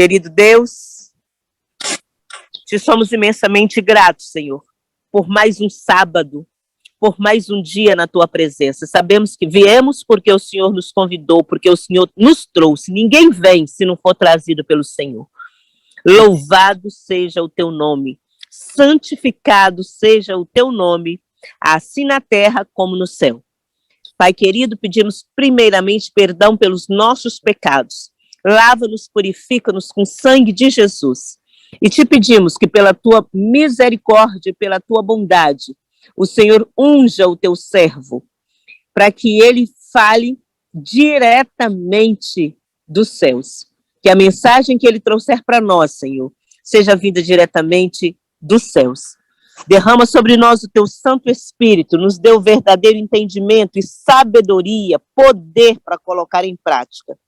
Querido Deus, te somos imensamente gratos, Senhor, por mais um sábado, por mais um dia na tua presença. Sabemos que viemos porque o Senhor nos convidou, porque o Senhor nos trouxe. Ninguém vem se não for trazido pelo Senhor. Louvado seja o teu nome, santificado seja o teu nome, assim na terra como no céu. Pai querido, pedimos primeiramente perdão pelos nossos pecados. Lava-nos, purifica-nos com o sangue de Jesus. E te pedimos que pela tua misericórdia e pela tua bondade, o Senhor unja o teu servo, para que ele fale diretamente dos céus. Que a mensagem que ele trouxer para nós, Senhor, seja vinda diretamente dos céus. Derrama sobre nós o teu Santo Espírito, nos dê o verdadeiro entendimento e sabedoria, poder para colocar em prática.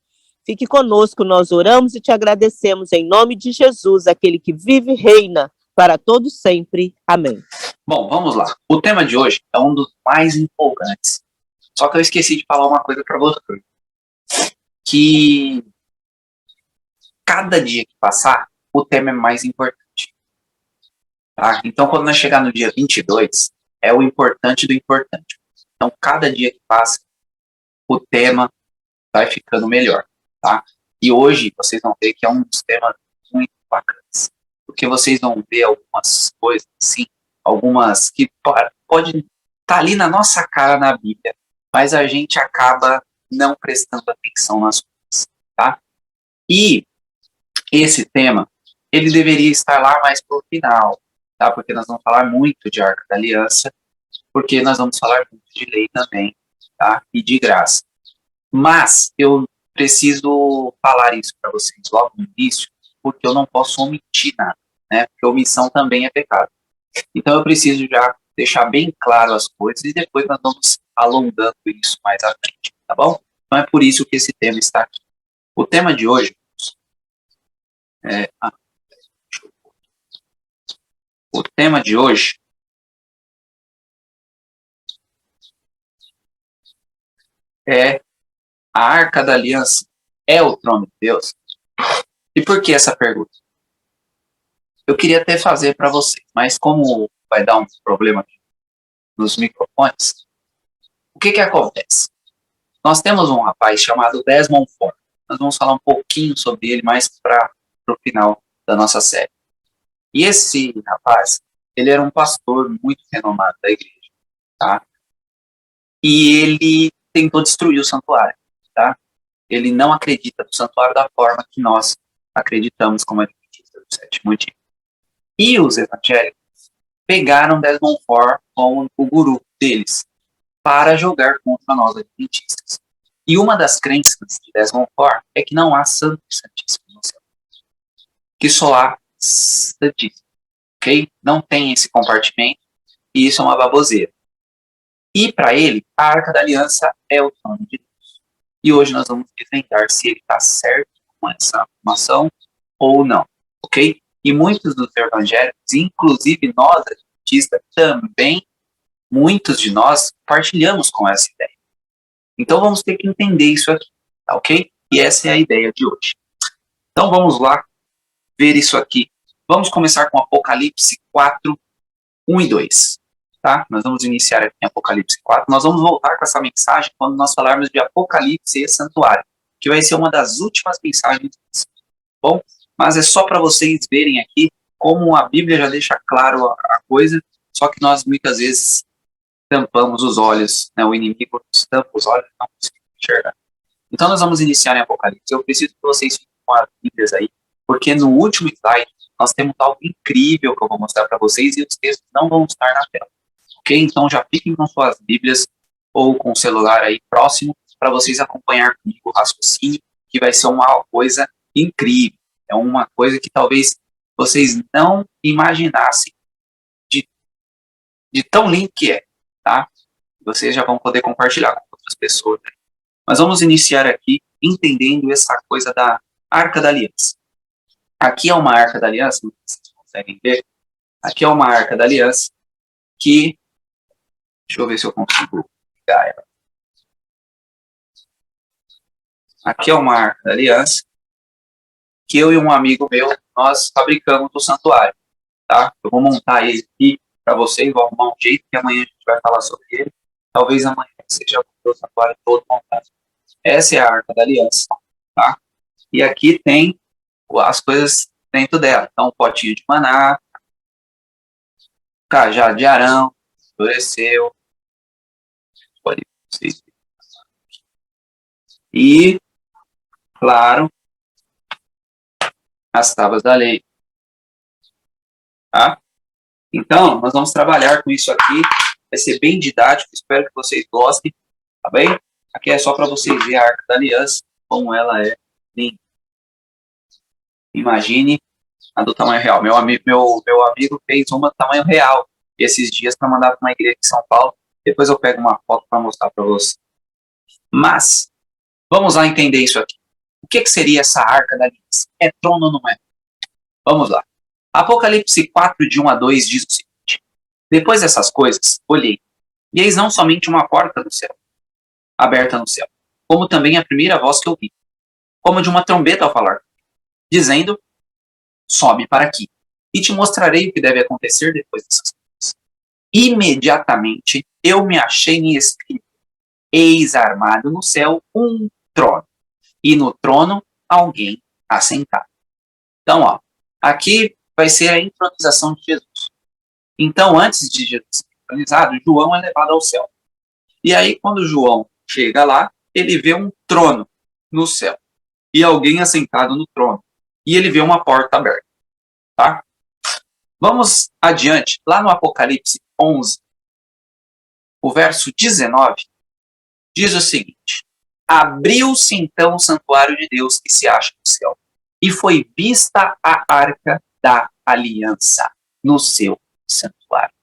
Fique conosco, nós oramos e te agradecemos em nome de Jesus, aquele que vive e reina para todo sempre. Amém. Bom, vamos lá. O tema de hoje é um dos mais empolgantes. Só que eu esqueci de falar uma coisa para você. Que cada dia que passar, o tema é mais importante. Tá? Então, quando nós chegar no dia 22, é o importante do importante. Então, cada dia que passa, o tema vai ficando melhor. Tá? E hoje, vocês vão ver que é um dos temas muito bacanas. Porque vocês vão ver algumas coisas, assim, algumas que pode estar ali na nossa cara na Bíblia, mas a gente acaba não prestando atenção nas coisas. Tá? E esse tema, ele deveria estar lá mais para o final, tá? Porque nós vamos falar muito de Arca da Aliança, porque nós vamos falar muito de lei também, tá? E de graça. Mas eu preciso falar isso para vocês logo no início, porque eu não posso omitir nada, né? Porque omissão também é pecado. Então eu preciso já deixar bem claro as coisas e depois nós vamos alongando isso mais à frente, tá bom? Então é por isso que esse tema está aqui. O tema de hoje o tema de hoje é a Arca da Aliança é o trono de Deus? E por que essa pergunta? Eu queria até fazer para vocês, mas como vai dar um problema nos microfones, o que acontece? Nós temos um rapaz chamado Desmond Ford. Nós vamos falar um pouquinho sobre ele mais para o final da nossa série. E esse rapaz, ele era um pastor muito renomado da igreja, tá? E ele tentou destruir o santuário, tá? Ele não acredita no santuário da forma que nós acreditamos como adventistas do sétimo dia. E os evangélicos pegaram Desmond Ford como o guru deles para jogar contra nós adventistas. E uma das crenças de Desmond Ford é que não há santo e santíssimo no céu, que só há santíssimo, ok? Não tem esse compartimento e isso é uma baboseira. E para ele, a Arca da Aliança é o trono de Deus. E hoje nós vamos desvendar se ele está certo com essa afirmação ou não, ok? E muitos dos evangélicos, inclusive nós, adventistas, também, muitos de nós partilhamos com essa ideia. Então vamos ter que entender isso aqui, tá ok? E essa é a ideia de hoje. Então vamos lá ver isso aqui. Vamos começar com Apocalipse 4, 1 e 2. Tá? Nós vamos iniciar aqui em Apocalipse 4. Nós vamos voltar com essa mensagem quando nós falarmos de Apocalipse e Santuário, que vai ser uma das últimas mensagens. Bom, mas é só para vocês verem aqui como a Bíblia já deixa claro a coisa, só que nós muitas vezes tampamos os olhos, né? O inimigo nos tampa os olhos e não conseguimos enxergar. Então nós vamos iniciar em Apocalipse. Eu preciso que vocês fiquem com as Bíblias aí, porque no último slide nós temos algo incrível que eu vou mostrar para vocês e os textos não vão estar na tela. Ok? Então já fiquem com suas Bíblias ou com o celular aí próximo para vocês acompanhar comigo o raciocínio, que vai ser uma coisa incrível. É uma coisa que talvez vocês não imaginassem de tão lindo que é, tá? Vocês já vão poder compartilhar com outras pessoas. Né? Mas vamos iniciar aqui entendendo essa coisa da Arca da Aliança. Aqui é uma Arca da Aliança, vocês conseguem ver? Aqui é uma Arca da Aliança que... Deixa eu ver se eu consigo ligar ela. Aqui é uma Arca da Aliança que eu e um amigo meu, nós fabricamos o santuário, tá? Eu vou montar ele aqui para vocês, vou arrumar um jeito que amanhã a gente vai falar sobre ele. Talvez amanhã seja o santuário todo montado. Essa é a Arca da Aliança, tá? E aqui tem as coisas dentro dela. Então, potinho de maná, cajado de Arão, endureceu, pode ser. E, claro, as tábuas da lei. Tá? Então, nós vamos trabalhar com isso aqui. Vai ser bem didático, espero que vocês gostem, tá bem? Aqui é só para vocês verem a Arca da Aliança, como ela é linda. Imagine a do tamanho real. Meu amigo fez uma do tamanho real esses dias para mandar para uma igreja de São Paulo. Depois eu pego uma foto para mostrar para vocês. Mas, vamos lá entender isso aqui. O que seria essa Arca da Aliança? É trono ou não é? Vamos lá. Apocalipse 4, de 1 a 2, diz o seguinte: depois dessas coisas, olhei, e eis não somente uma porta no céu, aberta no céu, como também a primeira voz que ouvi, como de uma trombeta ao falar, dizendo: sobe para aqui, e te mostrarei o que deve acontecer depois dessas coisas. Imediatamente eu me achei em espírito, eis armado no céu um trono, e no trono alguém assentado. Então, ó, aqui vai ser a entronização de Jesus. Então, antes de Jesus ser entronizado, João é levado ao céu. E aí, quando João chega lá, ele vê um trono no céu e alguém assentado no trono. E ele vê uma porta aberta. Tá? Vamos adiante. Lá no Apocalipse 11, o verso 19, diz o seguinte: abriu-se então o santuário de Deus que se acha no céu, e foi vista a Arca da Aliança no seu santuário.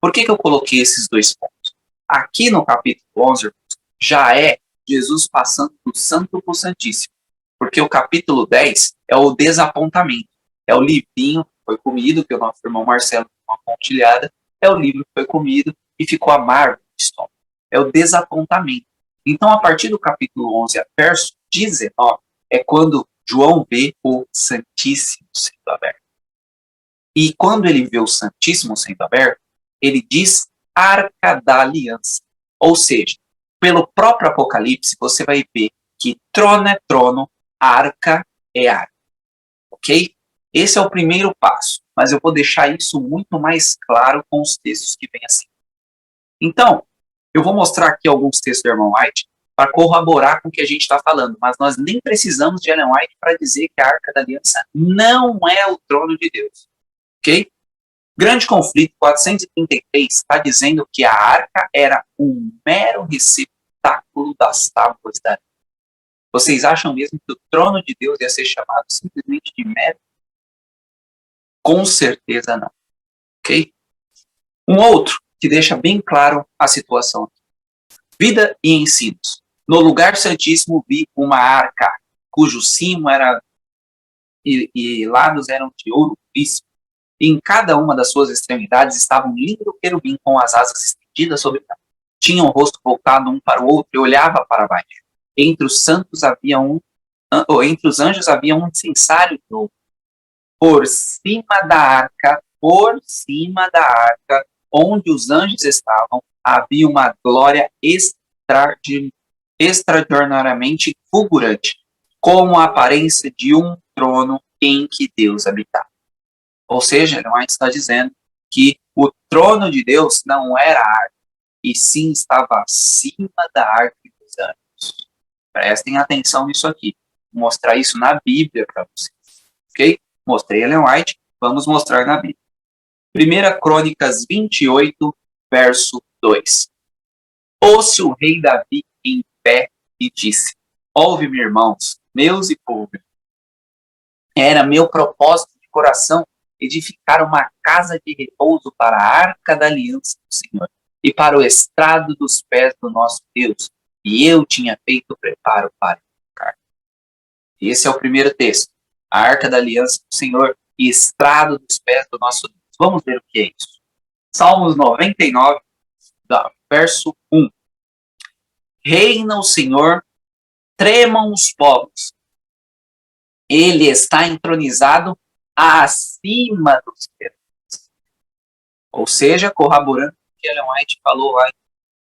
Por que eu coloquei esses dois pontos? Aqui no capítulo 11 já é Jesus passando do santo para o santíssimo, porque o capítulo 10 é o desapontamento, é o livrinho que foi comido, que o nosso irmão Marcelo deu uma pontilhada, é o livro que foi comido e ficou amargo no estômago, é o desapontamento. Então, a partir do capítulo 11, verso 19, é quando João vê o Santíssimo sendo aberto. E quando ele vê o Santíssimo sendo aberto, ele diz Arca da Aliança. Ou seja, pelo próprio Apocalipse, você vai ver que trono é trono, arca é arca. Ok? Esse é o primeiro passo, mas eu vou deixar isso muito mais claro com os textos que vêm assim. Então, eu vou mostrar aqui alguns textos do Ellen White para corroborar com o que a gente está falando, mas nós nem precisamos de Ellen White para dizer que a Arca da Aliança não é o trono de Deus. Ok? Grande Conflito 433 está dizendo que a arca era um mero receptáculo das tábuas da lei. Vocês acham mesmo que o trono de Deus ia ser chamado simplesmente de mero? Com certeza não. Ok? Um outro que deixa bem claro a situação. Vida e ensinos. No lugar santíssimo vi uma arca, cujo cimo era e lados eram de ouro príncipe. Em cada uma das suas extremidades estava um lindo querubim com as asas estendidas sobre o tinha o rosto voltado um para o outro e olhava para baixo. Entre os santos havia entre os anjos havia um incensário novo. Por cima da arca, onde os anjos estavam, havia uma glória extraordinariamente fulgurante, como a aparência de um trono em que Deus habitava. Ou seja, Ellen White está dizendo que o trono de Deus não era a arca, e sim estava acima da arca dos anjos. Prestem atenção nisso aqui. Vou mostrar isso na Bíblia para vocês. Ok? Mostrei Ellen White, vamos mostrar na Bíblia. 1 Crônicas 28, verso 2. Pôs-se o rei Davi em pé e disse: ouve-me, irmãos, meus e povo. Era meu propósito de coração edificar uma casa de repouso para a arca da aliança do Senhor e para o estrado dos pés do nosso Deus. E eu tinha feito preparo para edificar. Esse é o primeiro texto. A arca da aliança do Senhor e estrado dos pés do nosso Deus. Vamos ver o que é isso. Salmos 99, verso 1. Reina o Senhor, tremam os povos. Ele está entronizado acima dos serafins. Ou seja, corroborando o que Ellen White falou lá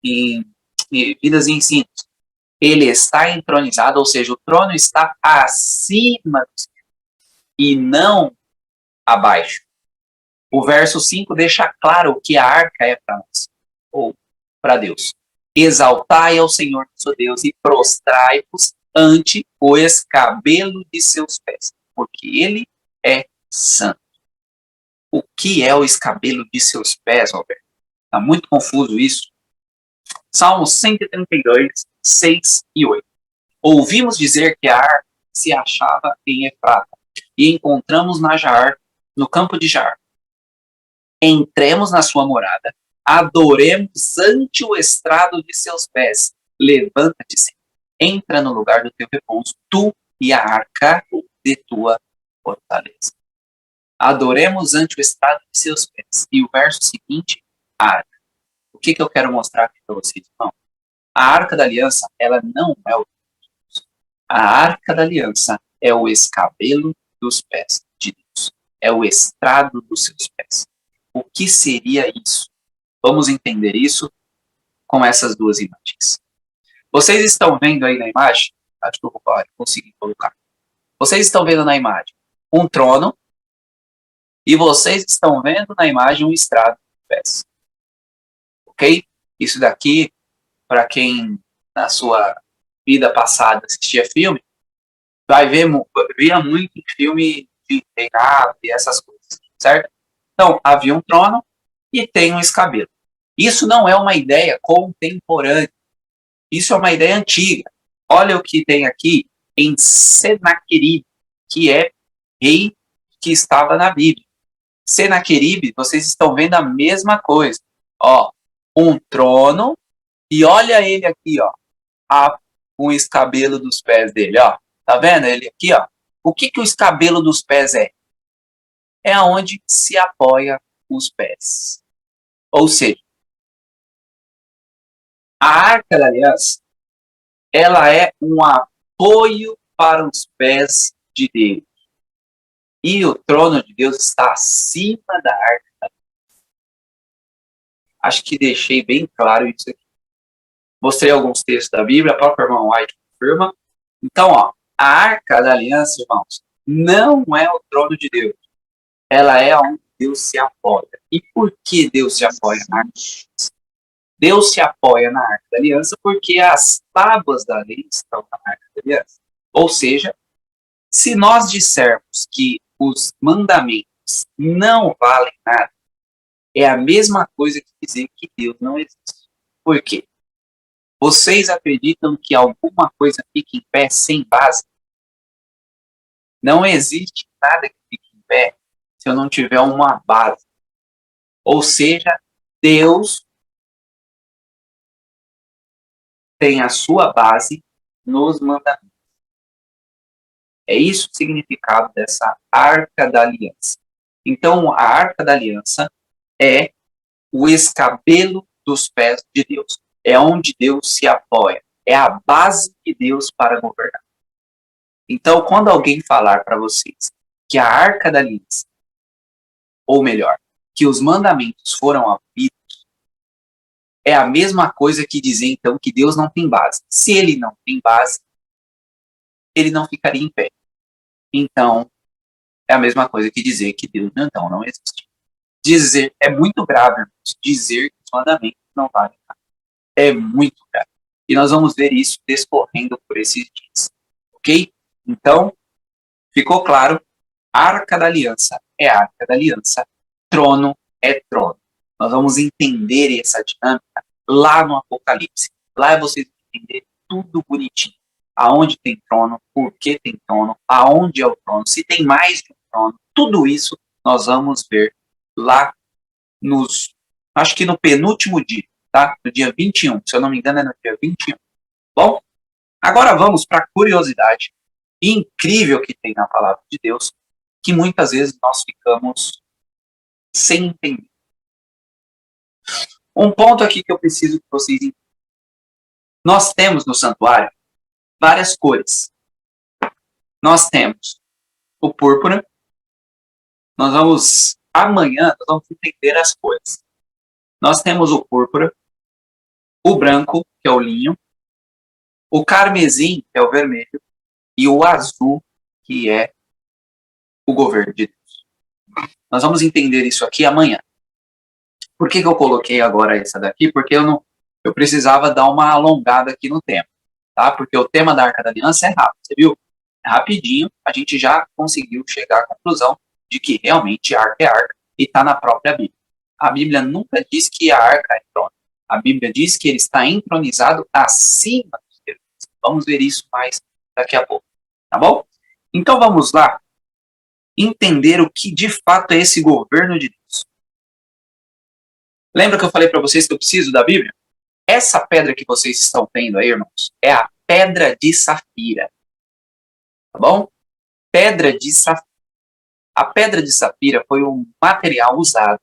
em Vidas e Ensinos. Ele está entronizado, ou seja, o trono está acima dos serafins e não abaixo. O verso 5 deixa claro o que a arca é para nós, ou para Deus. Exaltai ao Senhor nosso Deus e prostrai-vos ante o escabelo de seus pés, porque ele é santo. O que é o escabelo de seus pés, Roberto? Está muito confuso isso. Salmos 132, 6 e 8. Ouvimos dizer que a arca se achava em Efrata e encontramos na Jaar, no campo de Jaar. Entremos na sua morada, adoremos ante o estrado de seus pés. Levanta-te, Senhor. Entra no lugar do teu repouso, tu e a arca de tua fortaleza. Adoremos ante o estrado de seus pés. E o verso seguinte, a arca. O que eu quero mostrar aqui para vocês, irmão? A arca da aliança, ela não é o Deus. A arca da aliança é o escabelo dos pés de Deus. É o estrado dos seus pés. O que seria isso? Vamos entender isso com essas duas imagens. Vocês estão vendo aí na imagem? Acho que eu vou conseguir colocar. Vocês estão vendo na imagem um trono e vocês estão vendo na imagem um estrado de pés. Ok? Isso daqui, para quem na sua vida passada assistia filme, via muito filme de reinado e essas coisas, certo? Então, havia um trono e tem um escabelo. Isso não é uma ideia contemporânea. Isso é uma ideia antiga. Olha o que tem aqui em Senaqueribe, que é rei que estava na Bíblia. Senaqueribe, vocês estão vendo a mesma coisa. Ó, um trono e olha ele aqui, ó, um escabelo dos pés dele, ó. Tá vendo ele aqui, ó? O que o escabelo dos pés é? É aonde se apoia os pés. Ou seja, a arca da aliança, ela é um apoio para os pés de Deus. E o trono de Deus está acima da arca da aliança. Acho que deixei bem claro isso aqui. Mostrei alguns textos da Bíblia, a própria irmã White confirma. Então, ó, a arca da aliança, irmãos, não é o trono de Deus. Ela é onde Deus se apoia. E por que Deus se apoia na arca da aliança? Deus se apoia na arca da aliança porque as tábuas da lei estão na arca da aliança. Ou seja, se nós dissermos que os mandamentos não valem nada, é a mesma coisa que dizer que Deus não existe. Por quê? Vocês acreditam que alguma coisa fica em pé sem base? Não existe nada que fique em pé se eu não tiver uma base. Ou seja, Deus tem a sua base nos mandamentos. É isso o significado dessa arca da aliança. Então, a arca da aliança é o escabelo dos pés de Deus. É onde Deus se apoia. É a base de Deus para governar. Então, quando alguém falar para vocês que a arca da aliança, ou melhor, que os mandamentos foram abolidos, é a mesma coisa que dizer, então, que Deus não tem base. Se ele não tem base, ele não ficaria em pé. Então, é a mesma coisa que dizer que Deus, então, não existe. É muito grave, irmãos, dizer que os mandamentos não valem nada. É muito grave. E nós vamos ver isso discorrendo por esses dias. Ok? Então, ficou claro, arca da aliança é arca da aliança, trono é trono. Nós vamos entender essa dinâmica lá no Apocalipse. Lá vocês vão entender tudo bonitinho. Aonde tem trono, por que tem trono, aonde é o trono, se tem mais de um trono. Tudo isso nós vamos ver lá acho que no penúltimo dia, tá? No dia 21, se eu não me engano é no dia 21. Bom, agora vamos para a curiosidade incrível que tem na palavra de Deus, que muitas vezes nós ficamos sem entender. Um ponto aqui que eu preciso que vocês entendam. Nós temos no santuário várias cores. Nós temos o púrpura. Amanhã, nós vamos entender as cores. Nós temos o púrpura, o branco, que é o linho, o carmesim, que é o vermelho, e o azul, que é o governo de Deus. Nós vamos entender isso aqui amanhã. Por que eu coloquei agora essa daqui? Porque eu precisava dar uma alongada aqui no tema, tá? Porque o tema da Arca da Aliança é rápido, você viu? É rapidinho, a gente já conseguiu chegar à conclusão de que realmente a arca é arca e está na própria Bíblia. A Bíblia nunca diz que a arca é trono. A Bíblia diz que ele está entronizado acima dos deuses. Vamos ver isso mais daqui a pouco, tá bom? Então vamos lá entender o que de fato é esse governo de Deus. Lembra que eu falei para vocês que eu preciso da Bíblia? Essa pedra que vocês estão vendo aí, irmãos, é a pedra de safira. Tá bom? Pedra de safira. A pedra de safira foi um material usado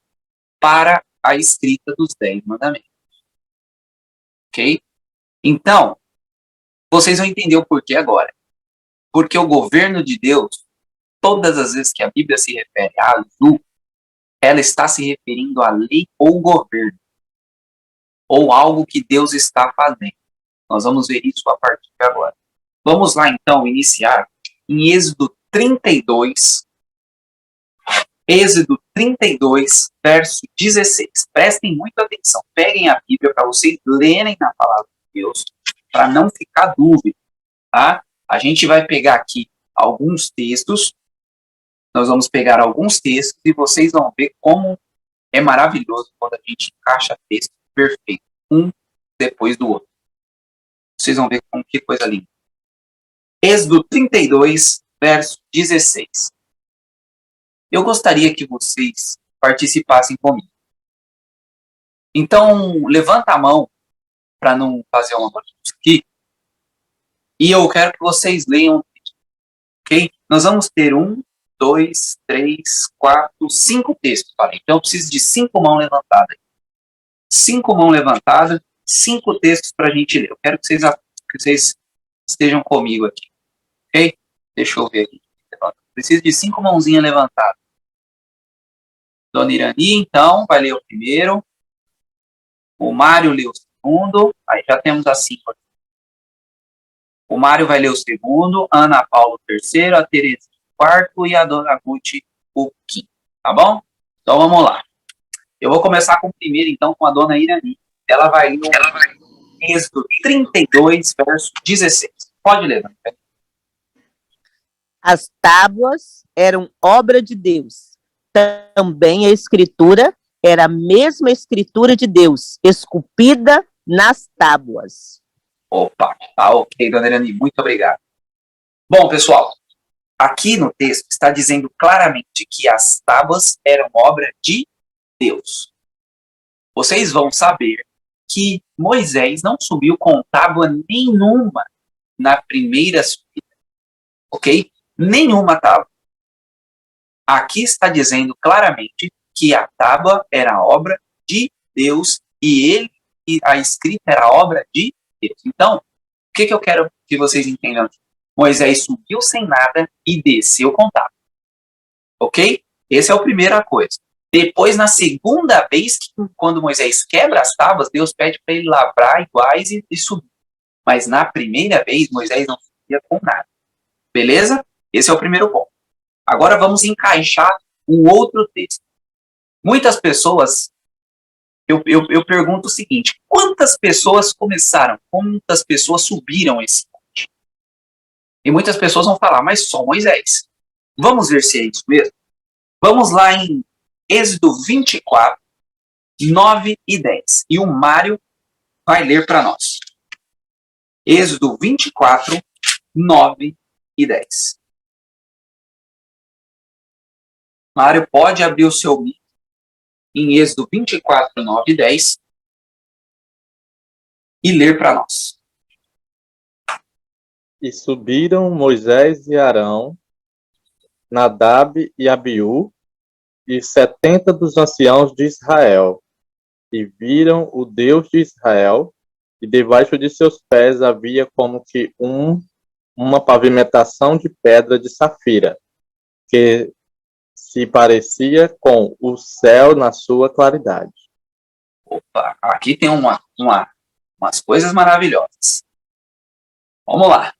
para a escrita dos 10 mandamentos. Ok? Então, vocês vão entender o porquê agora. Porque o governo de Deus, todas as vezes que a Bíblia se refere a azul, ela está se referindo à lei ou governo, ou algo que Deus está fazendo. Nós vamos ver isso a partir de agora. Vamos lá, então, iniciar em Êxodo 32, verso 16. Prestem muita atenção. Peguem a Bíblia para vocês lerem na palavra de Deus, para não ficar dúvida, tá? A gente vai pegar aqui alguns textos, nós vamos pegar alguns textos e vocês vão ver como é maravilhoso quando a gente encaixa texto perfeito, um depois do outro. Vocês vão ver como que coisa linda. Êxodo 32, verso 16. Eu gostaria que vocês participassem comigo. Então, levanta a mão para não fazer uma bagunça aqui. E eu quero que vocês leiam, ok? Nós vamos ter 1, 2, 3, 4, 5 textos. Então, eu preciso de 5 mãos levantadas. 5 mãos levantadas, 5 textos para a gente ler. Eu quero que vocês estejam comigo aqui, ok? Deixa eu ver aqui. Preciso de 5 mãozinhas levantadas. Dona Irani, então, vai ler o primeiro. O Mário lê o segundo. Aí já temos as 5 aqui. O Mário vai ler o segundo. Ana Paula o terceiro. A Tereza o quarto. E a Dona Ruth o quinto. Tá bom? Então vamos lá. Eu vou começar com o primeiro, então, com a Dona Irani. Ela vai ler o Êxodo 32, verso 16. Pode ler, Dona Irani. As tábuas eram obra de Deus. Também a escritura era a mesma escritura de Deus, esculpida nas tábuas. Opa, tá ok, Dona Irani, muito obrigado. Bom, pessoal, aqui no texto está dizendo claramente que as tábuas eram obra de Deus. Vocês vão saber que Moisés não subiu com tábua nenhuma na primeira subida, ok? Nenhuma tábua. Aqui está dizendo claramente que a tábua era obra de Deus e a escrita era obra de Deus. Então, o que eu quero que vocês entendam? Moisés subiu sem nada e desceu com tábua. Ok? Essa é a primeira coisa. Depois, na segunda vez, quando Moisés quebra as tábuas, Deus pede para ele lavrar iguais e subir. Mas na primeira vez, Moisés não subia com nada. Beleza? Esse é o primeiro ponto. Agora vamos encaixar um outro texto. Muitas pessoas, eu pergunto o seguinte, quantas pessoas começaram? Quantas pessoas subiram esse monte? E muitas pessoas vão falar, mas só Moisés. Vamos ver se é isso mesmo? Vamos lá em Êxodo 24, 9 e 10. E o Mário vai ler para nós. Êxodo 24, 9 e 10. Mário, pode abrir o seu livro em Êxodo 24, 9 e 10 e ler para nós. E subiram Moisés e Arão, Nadab e Abiú, e 70 dos anciãos de Israel, e viram o Deus de Israel, e debaixo de seus pés havia como que uma pavimentação de pedra de safira. que se parecia com o céu na sua claridade. Opa, aqui tem umas coisas maravilhosas. Vamos lá.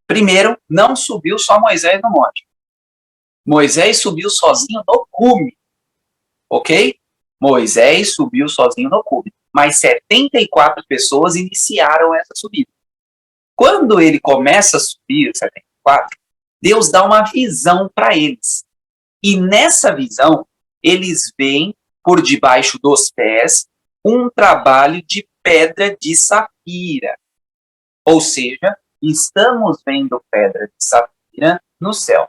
Primeiro, não subiu só Moisés no monte. Moisés subiu sozinho no cume. Ok? Moisés subiu sozinho no cume. Mas 74 pessoas iniciaram essa subida. Quando ele começa a subir, 74, Deus dá uma visão para eles. E nessa visão, eles veem por debaixo dos pés um trabalho de pedra de safira. Ou seja, estamos vendo pedra de safira no céu.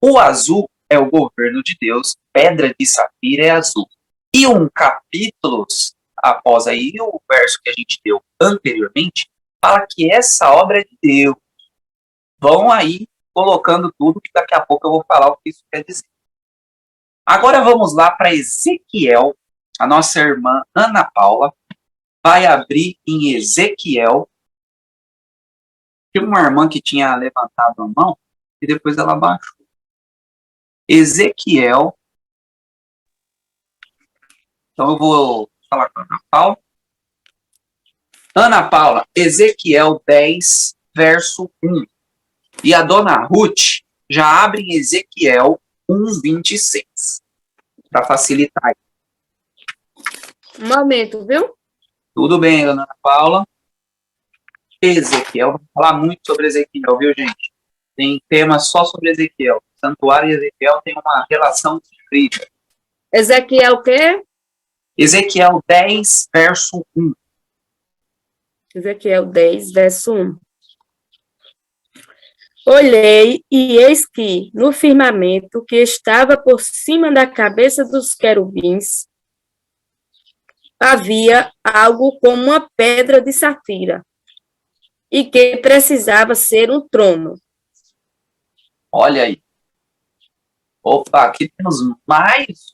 O azul é o governo de Deus, pedra de safira é azul. E um capítulo após aí, o verso que a gente deu anteriormente, fala que essa obra é de Deus. Vão aí colocando tudo, que daqui a pouco eu vou falar o que isso quer dizer. Agora vamos lá para Ezequiel. A nossa irmã Ana Paula vai abrir em Ezequiel. Tinha uma irmã que tinha levantado a mão e depois ela baixou. Ezequiel. Então eu vou falar com a Ana Paula. Ana Paula, Ezequiel 10, verso 1. E a dona Ruth já abre em Ezequiel 1, 26. Para facilitar. Um momento, viu? Tudo bem, Ana Paula. Ezequiel, vamos falar muito sobre Ezequiel, viu, gente? Tem tema só sobre Ezequiel. Santuário e Ezequiel tem uma relação incrível. Ezequiel o quê? Ezequiel 10, verso 1. Ezequiel 10, verso 1. Olhei, e eis que, no firmamento que estava por cima da cabeça dos querubins, havia algo como uma pedra de safira, e que precisava ser um trono. Olha aí. Opa, aqui temos mais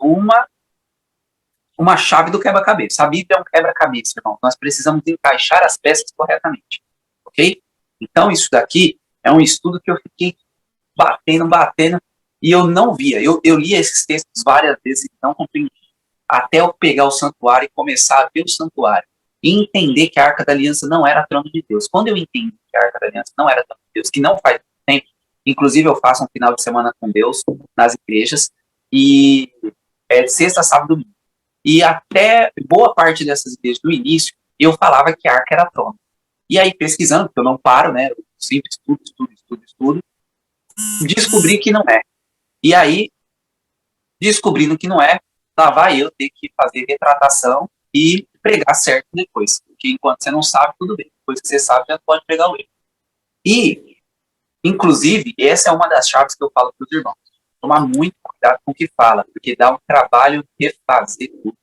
uma chave do quebra-cabeça. A Bíblia é um quebra-cabeça, irmão. Nós precisamos encaixar as peças corretamente. Ok? Então, isso daqui é um estudo que eu fiquei batendo, e eu não via. Eu li esses textos várias vezes e não compreendi. Até eu pegar o santuário e começar a ver o santuário. E entender que a Arca da Aliança não era trono de Deus. Quando eu entendi que a Arca da Aliança não era trono de Deus, que não faz tempo, inclusive eu faço um final de semana com Deus nas igrejas, e é de sexta, sábado, domingo. E até boa parte dessas igrejas do início, eu falava que a Arca era trono. E aí, pesquisando, porque eu não paro, né? Eu sempre estudo, descobri que não é. E aí, descobrindo que não é, lá vai eu ter que fazer retratação e pregar certo depois. Porque enquanto você não sabe, tudo bem. Depois que você sabe, já pode pregar o erro. E, inclusive, essa é uma das chaves que eu falo para os irmãos. Tomar muito cuidado com o que fala, porque dá um trabalho refazer tudo.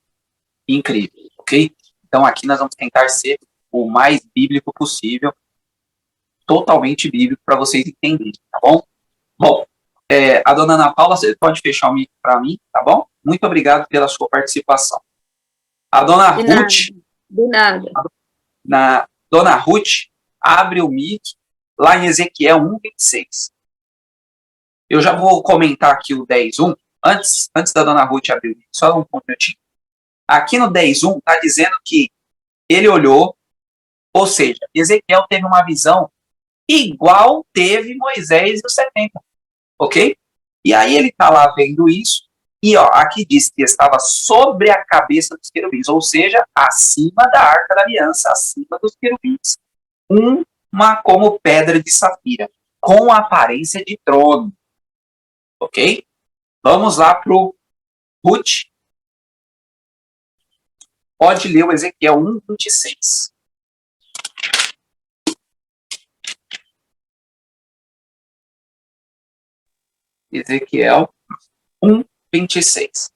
Incrível, ok? Então, aqui nós vamos tentar ser o mais bíblico possível, totalmente bíblico, para vocês entenderem, tá bom? Bom, a dona Ana Paula, você pode fechar o mic para mim, tá bom? Muito obrigado pela sua participação. A dona Ruth... De nada. Dona Ruth abre o mic lá em Ezequiel 1:26. Eu já vou comentar aqui o 10:1. Antes da dona Ruth abrir o mic, só um minutinho. Aqui no 10:1 está dizendo que ele olhou, ou seja, Ezequiel teve uma visão igual teve Moisés e os 70, ok? E aí ele está lá vendo isso, e ó, aqui diz que estava sobre a cabeça dos querubins, ou seja, acima da Arca da Aliança, acima dos querubins. Uma como pedra de safira, com a aparência de trono, ok? Vamos lá para o Ruth. Pode ler o Ezequiel 1:26. Ezequiel 1:26.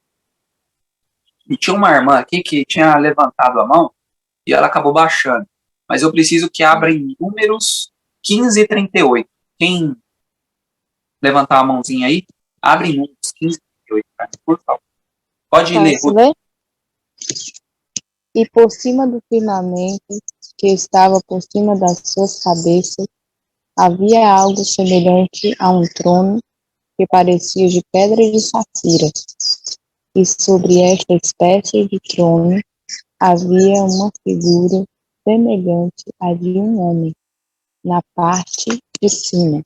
E tinha uma irmã aqui que tinha levantado a mão e ela acabou baixando. Mas eu preciso que abra em Números 15:38. Quem levantar a mãozinha aí, abre em Números 15:38, por favor. Pode ler, Posso ler? E por cima do firmamento que estava por cima das suas cabeças, havia algo semelhante a um trono, que parecia de pedra de safira, e sobre esta espécie de trono havia uma figura semelhante à de um homem, na parte de cima.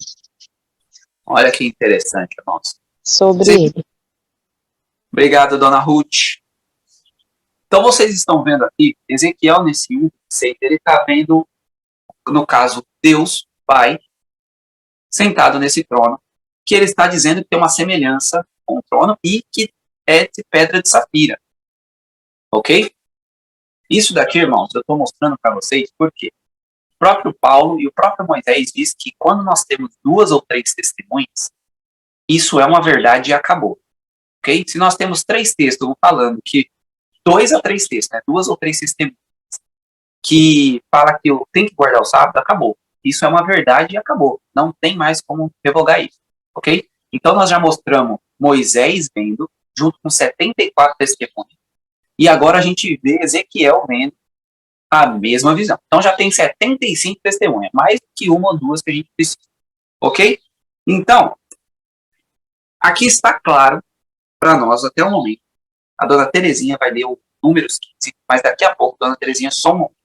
Olha que interessante, irmãos. Sobre Sim. ele. Obrigado, dona Ruth. Então, vocês estão vendo aqui, Ezequiel, nesse 1:6, ele está vendo, no caso, Deus, Pai, sentado nesse trono, que ele está dizendo que tem uma semelhança com o trono e que é de pedra de safira. Ok? Isso daqui, irmãos, eu estou mostrando para vocês porque o próprio Paulo e o próprio Moisés diz que quando nós temos 2 ou 3 testemunhas, isso é uma verdade e acabou. Ok? Se nós temos 3 textos falando que 2 a 3 textos, né? 2 ou 3 testemunhas que fala que eu tenho que guardar o sábado, acabou. Isso é uma verdade e acabou. Não tem mais como revogar isso. Ok? Então nós já mostramos Moisés vendo, junto com 74 testemunhas. E agora a gente vê Ezequiel vendo a mesma visão. Então já tem 75 testemunhas, mais que uma ou duas que a gente precisa. Ok? Então, aqui está claro para nós até o momento. A dona Terezinha vai ler o números 15, mas daqui a pouco, dona Terezinha, só um momento.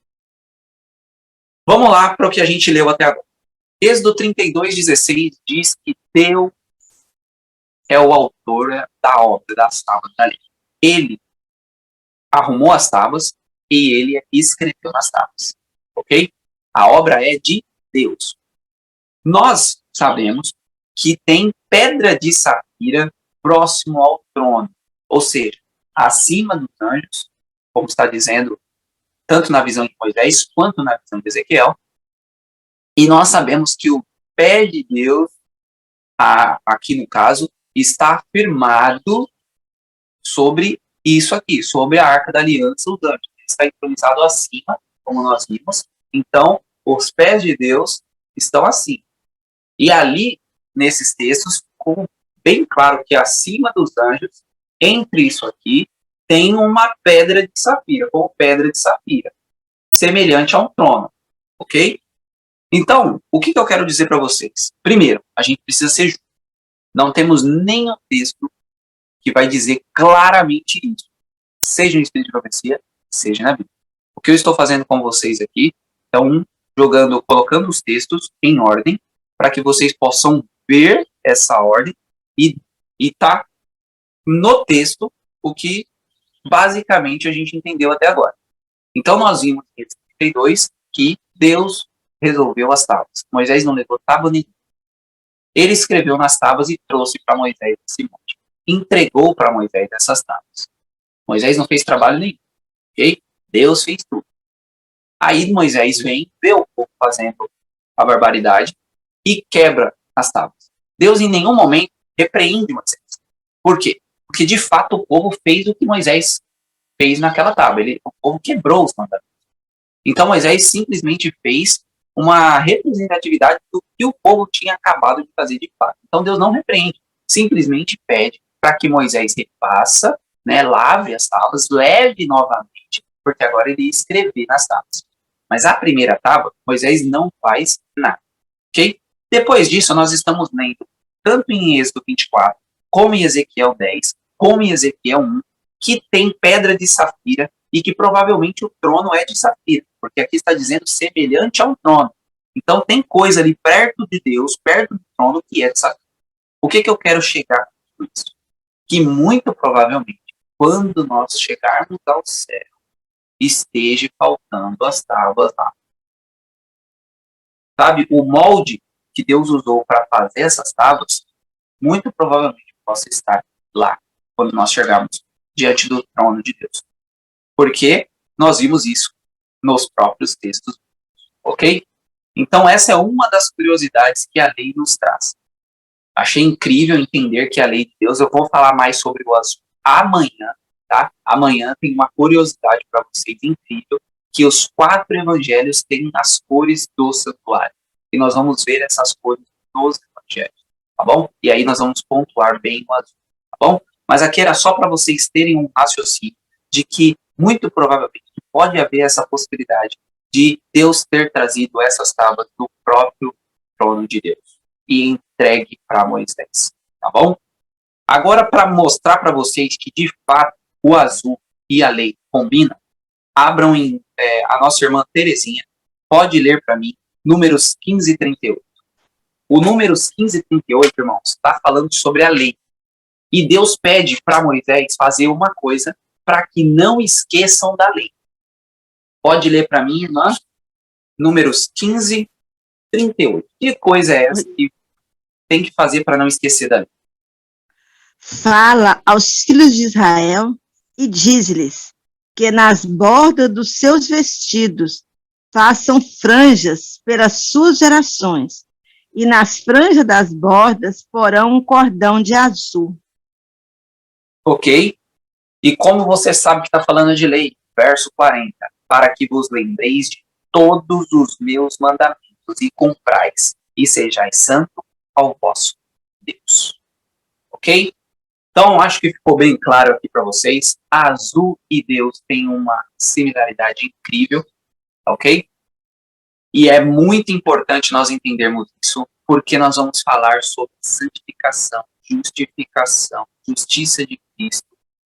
Vamos lá para o que a gente leu até agora. Êxodo 32:16 diz que Deus é o autor da obra, das tábuas da lei. Ele arrumou as tábuas e ele escreveu nas tábuas. Ok? A obra é de Deus. Nós sabemos que tem pedra de safira próximo ao trono, ou seja, acima dos anjos, como está dizendo tanto na visão de Moisés quanto na visão de Ezequiel. E nós sabemos que o pé de Deus, aqui no caso, está firmado sobre isso aqui, sobre a Arca da Aliança, os anjos. Ele está entronizado acima, como nós vimos. Então, os pés de Deus estão assim. E ali, nesses textos, ficou bem claro que acima dos anjos, entre isso aqui, tem uma pedra de safira, ou pedra de safira, semelhante a um trono. Ok? Então, o que eu quero dizer para vocês? Primeiro, a gente precisa ser justo. Não temos nenhum texto que vai dizer claramente isso. Seja no Espírito de Profecia, seja na Bíblia. O que eu estou fazendo com vocês aqui é colocando os textos em ordem, para que vocês possam ver essa ordem e tá no texto o que basicamente a gente entendeu até agora. Então nós vimos em 32 que Deus resolveu as tábuas. Moisés não levou tábua nenhuma. Ele escreveu nas tábuas e trouxe para Moisés esse monte. Entregou para Moisés essas tábuas. Moisés não fez trabalho nenhum. Ok? Deus fez tudo. Aí Moisés vem, vê o povo fazendo a barbaridade e quebra as tábuas. Deus em nenhum momento repreende Moisés. Por quê? Porque de fato o povo fez o que Moisés fez naquela tábua. O povo quebrou os mandamentos. Então Moisés simplesmente fez uma representatividade do que o povo tinha acabado de fazer de fato. Então Deus não repreende, simplesmente pede para que Moisés refaça, né, lave as tábuas, leve novamente, porque agora ele ia escrever nas tábuas. Mas a primeira tábua, Moisés não faz nada. Ok? Depois disso, nós estamos lendo, tanto em Êxodo 24, como em Ezequiel 10, como em Ezequiel 1, que tem pedra de safira e que provavelmente o trono é de safira, porque aqui está dizendo semelhante a um trono. Então tem coisa ali perto de Deus, perto do trono, que é de safira. O que eu quero chegar com isso? Que muito provavelmente, quando nós chegarmos ao céu, esteja faltando as tábuas lá. Sabe, o molde que Deus usou para fazer essas tábuas, muito provavelmente possa estar lá, quando nós chegarmos diante do trono de Deus. Porque nós vimos isso nos próprios textos. Ok? Então essa é uma das curiosidades que a lei nos traz. Achei incrível entender que a lei de Deus, eu vou falar mais sobre o assunto amanhã, tá? Amanhã tem uma curiosidade para vocês incrível, que os 4 evangelhos têm as cores do santuário. E nós vamos ver essas cores nos evangelhos, tá bom? E aí nós vamos pontuar bem o azul, tá bom? Mas aqui era só para vocês terem um raciocínio de que, muito provavelmente, pode haver essa possibilidade de Deus ter trazido essas tábuas do próprio trono de Deus e entregue para Moisés. tá bom? Agora, para mostrar para vocês que, de fato, o azul e a lei combinam, abram a nossa irmã Terezinha, pode ler para mim, Números 15 e 38. O Números 15 e 38, irmãos, está falando sobre a lei. E Deus pede para Moisés fazer uma coisa para que não esqueçam da lei. Pode ler para mim, irmã? Números 15 e 38. Que coisa é essa que tem que fazer para não esquecer da lei? Fala aos filhos de Israel e diz-lhes que nas bordas dos seus vestidos façam franjas pelas suas gerações, e nas franjas das bordas porão um cordão de azul. Ok? E como você sabe que está falando de lei? Verso 40. Para que vos lembreis de todos os meus mandamentos e cumprais, e sejais santo ao vosso Deus. Ok? Então, acho que ficou bem claro aqui para vocês. Azul e Deus têm uma similaridade incrível, ok? E é muito importante nós entendermos isso, porque nós vamos falar sobre santificação, justificação, justiça de Cristo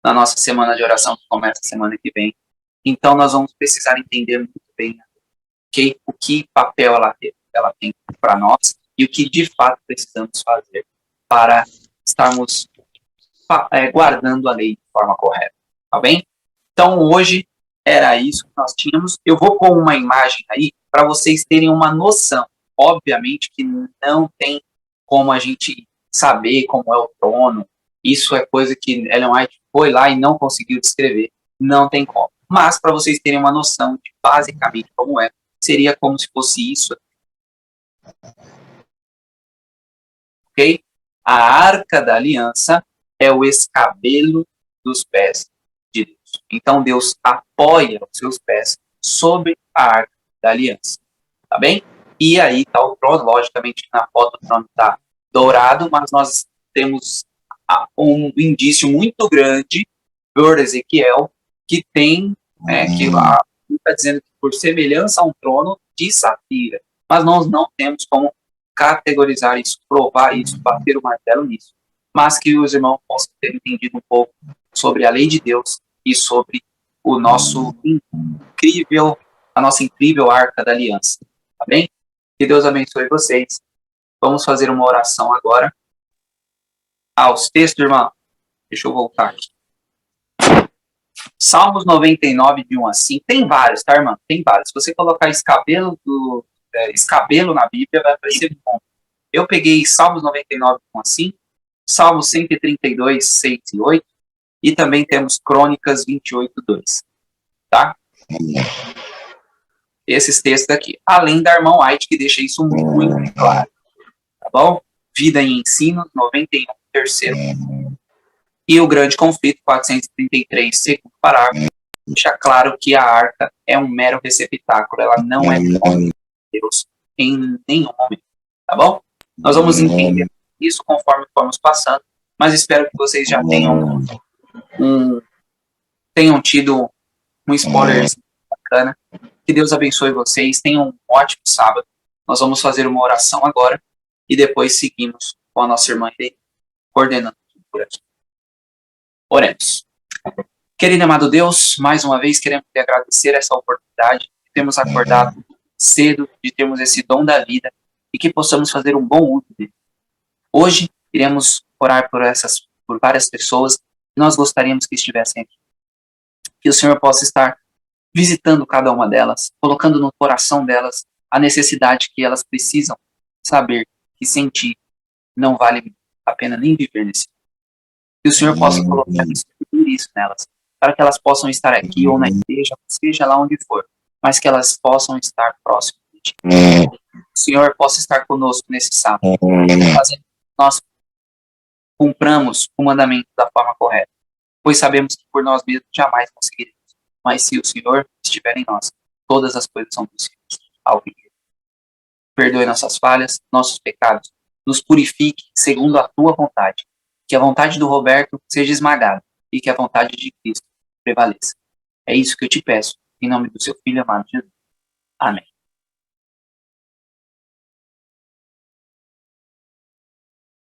na nossa semana de oração, que começa semana que vem. Então, nós vamos precisar entender muito bem, ok? O que papel ela tem para nós e o que de fato precisamos fazer para estarmos guardando a lei de forma correta, tá bem? Então, hoje era isso que nós tínhamos. Eu vou pôr uma imagem aí para vocês terem uma noção. Obviamente que não tem como a gente saber como é o trono. Isso é coisa que Ellen White foi lá e não conseguiu descrever. Não tem como. Mas, para vocês terem uma noção de basicamente como é, seria como se fosse isso. Ok? A Arca da Aliança é o escabelo dos pés de Deus. Então, Deus apoia os seus pés sobre a Arca da Aliança. Tá bem? E aí está o trono. Logicamente, na foto o trono está dourado, mas nós temos um indício muito grande por Ezequiel, que tem, que lá está dizendo que por semelhança a um trono de safira. Mas nós não temos como categorizar isso, provar isso, bater o martelo nisso. Mas que os irmãos possam ter entendido um pouco sobre a lei de Deus e sobre a nossa incrível Arca da Aliança. Tá bem? Que Deus abençoe vocês. Vamos fazer uma oração agora. Os textos, irmão. Deixa eu voltar aqui. Salmos 99, de 1 a 5. Tem vários, tá, irmão? Tem vários. Se você colocar escabelo na Bíblia, vai aparecer bom. Eu peguei Salmos 99, 1 a 5. Salmos 132, 6 e 8. E também temos Crônicas 28, 2. Tá? Esses textos aqui. Além da irmã White, que deixa isso muito claro. Tá bom? Vida e Ensino, 91, terceiro. E o Grande Conflito, 433, segundo parágrafo. Deixa claro que a arca é um mero receptáculo. Ela não é de Deus em nenhum momento. Tá bom? Nós vamos entender isso conforme formos passando, mas espero que vocês já tenham tido um spoiler bacana. Que Deus abençoe vocês, tenham um ótimo sábado. Nós vamos fazer uma oração agora e depois seguimos com a nossa irmã coordenando por aqui. Oremos. Querido e amado Deus, mais uma vez queremos te agradecer essa oportunidade de termos acordado cedo, de termos esse dom da vida e que possamos fazer um bom uso dele. Hoje iremos orar por várias pessoas que nós gostaríamos que estivessem aqui. Que o Senhor possa estar visitando cada uma delas, colocando no coração delas a necessidade que elas precisam saber que sem ti não vale a pena nem viver nesse mundo. Que o Senhor possa colocar isso nelas, para que elas possam estar aqui ou na igreja, seja lá onde for, mas que elas possam estar próximas de ti. O Senhor possa estar conosco nesse sábado, fazendo que nós cumpramos o mandamento da forma correta, pois sabemos que por nós mesmos jamais conseguiremos. Mas se o Senhor estiver em nós, todas as coisas são possíveis ao viver. Perdoe nossas falhas, nossos pecados, nos purifique segundo a tua vontade. Que a vontade do Roberto seja esmagada e que a vontade de Cristo prevaleça. É isso que eu te peço, em nome do seu Filho amado Jesus. Amém.